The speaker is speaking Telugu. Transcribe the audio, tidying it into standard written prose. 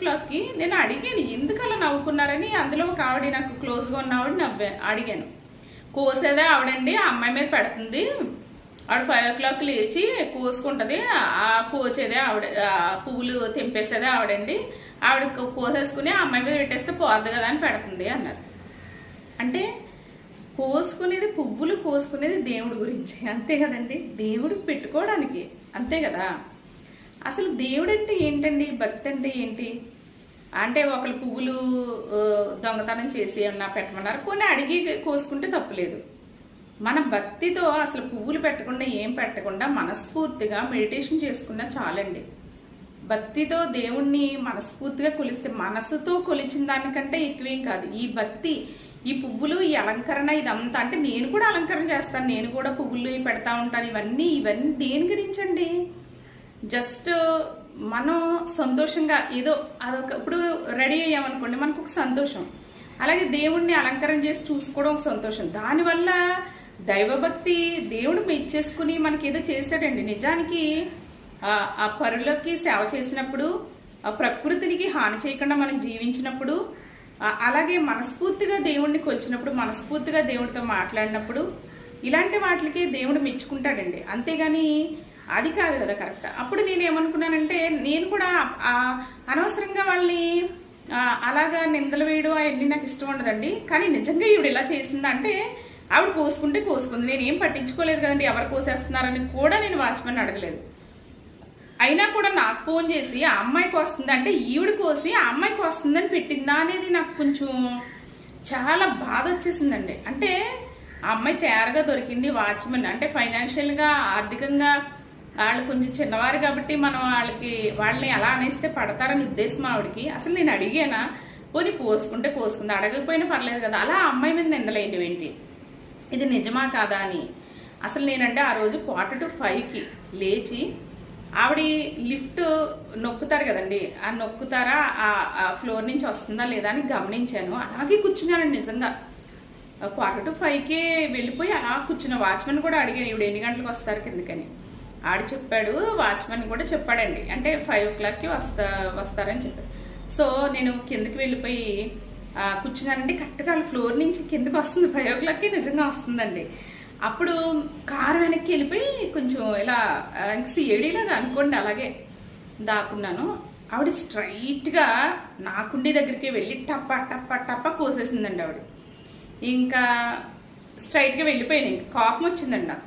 5 o'clockకి నేను అడిగాను ఎందుకు అలా నవ్వుకున్నారని. అందులో ఒక ఆవిడ నాకు క్లోజ్గా ఉన్న ఆవిడ అడిగాను. కోసేదే ఆవిడండి, ఆ అమ్మాయి మీద పెడుతుంది. ఆవిడ 5 o'clock లేచి కోసుకుంటుంది. ఆ కోసేదే ఆవిడ, పువ్వులు తెంపేసేదే ఆవిడండి. ఆవిడ కోసేసుకుని ఆ అమ్మాయి మీద పెట్టేస్తే పోద్ది కదా అని పెడుతుంది అన్నారు. అంటే కోసుకునేది, పువ్వులు కోసుకునేది దేవుడి గురించి, అంతే కదండి. దేవుడికి పెట్టుకోవడానికి, అంతే కదా. అసలు దేవుడు అంటే ఏంటండి, భక్తి అంటే ఏంటి అంటే ఒకళ్ళు పువ్వులు దొంగతనం చేసి ఏమన్నా పెట్టమన్నారు, కొన్ని అడిగి కోసుకుంటే తప్పులేదు. మన భక్తితో అసలు పువ్వులు పెట్టకుండా ఏం పెట్టకుండా మనస్ఫూర్తిగా మెడిటేషన్ చేసుకున్నా చాలండి. భక్తితో దేవుణ్ణి మనస్ఫూర్తిగా కొలిస్తే, మనసుతో కొలిచిన దానికంటే ఎక్కువేం కాదు ఈ భక్తి. ఈ పువ్వులు, ఈ అలంకరణ, ఇదంతా అంటే నేను కూడా అలంకరణ చేస్తాను, నేను కూడా పువ్వులు పెడతా ఉంటాను. ఇవన్నీ దేని గురించండి? జస్ట్ మనం సంతోషంగా ఏదో అదొక, ఇప్పుడు రెడీ అయ్యామనుకోండి మనకు ఒక సంతోషం, అలాగే దేవుణ్ణి అలంకరణ చేసి చూసుకోవడం ఒక సంతోషం. దానివల్ల దైవభక్తి దేవుడు మెచ్చేసుకుని మనకి ఏదో చేశాడండి. నిజానికి ఆ పరులకి సేవ చేసినప్పుడు, ఆ ప్రకృతికి హాని చేయకుండా మనం జీవించినప్పుడు, అలాగే మనస్ఫూర్తిగా దేవుణ్ణి కొలిచినప్పుడు, మనస్ఫూర్తిగా దేవుడితో మాట్లాడినప్పుడు, ఇలాంటి వాటికి దేవుడు మెచ్చుకుంటాడండి. అంతేగాని అది కాదు కదా కరెక్ట్. అప్పుడు నేను ఏమనుకున్నానంటే, నేను కూడా అనవసరంగా వాళ్ళని అలాగా నిందలు వేయడం అవన్నీ నాకు ఇష్టం ఉండదండి. కానీ నిజంగా ఈవిడ ఇలా చేసిందంటే, ఆవిడ కోసుకుంటే కోసుకుంది, నేను ఏం పట్టించుకోలేదు కదండి. ఎవరు కోసేస్తున్నారని కూడా నేను వాచ్మెన్ అడగలేదు. అయినా కూడా నాకు ఫోన్ చేసి ఆ అమ్మాయికి వస్తుంది అంటే, ఈవిడ కోసి ఆ అమ్మాయికి వస్తుందని పెట్టిందా అనేది నాకు కొంచెం చాలా బాధ వచ్చేసిందండి. అంటే ఆ అమ్మాయి తేరగా దొరికింది వాచ్మెన్ అంటే, ఫైనాన్షియల్గా ఆర్థికంగా వాళ్ళు కొంచెం చిన్నవారు కాబట్టి మనం వాళ్ళని ఎలా అనేస్తే పడతారని ఉద్దేశం ఆవిడకి. అసలు నేను అడిగానా, పోనీ కోసుకుంటే కోసుకుంది, అడగకపోయినా పర్లేదు కదా. అలా ఆ అమ్మాయి మీద నిందలేంటి ఏంటి, ఇది నిజమా కాదా అని. అసలు నేనంటే ఆ రోజు 4:45కి లేచి, ఆవిడ లిఫ్ట్ నొక్కుతారు కదండి, ఆ నొక్కుతారా ఆ ఫ్లోర్ నుంచి వస్తుందా లేదా అని గమనించాను. అలాగే కూర్చున్నానండి నిజంగా. 4:45కే వెళ్ళిపోయి అలా కూర్చున్న. వాచ్మెన్ కూడా అడిగాను ఈవిడ ఎన్ని గంటలకు వస్తారు కిందకని. ఆడ చెప్పాడు, వాచ్మెన్ కూడా చెప్పాడండి, అంటే 5 o'clockకి వస్తారని చెప్పాడు. సో నేను కిందకి వెళ్ళిపోయి కూర్చున్నానండి. కరెక్ట్గా ఫ్లోర్ నుంచి కిందకి వస్తుంది, 5 o'clockకి నిజంగా వస్తుందండి. అప్పుడు కారు వెనక్కి వెళ్ళిపోయి కొంచెం ఇలా సిఐడిలాగా అనుకోండి అలాగే దాక్కున్నాను. ఆవిడ స్ట్రైట్గా నా కుండీ దగ్గరికి వెళ్ళి టప్ప టప్ప టప్ప కోసేసిందండి ఆవిడ. ఇంకా స్ట్రైట్గా వెళ్ళిపోయాను. ఇంకా కోపం వచ్చిందండి నాకు.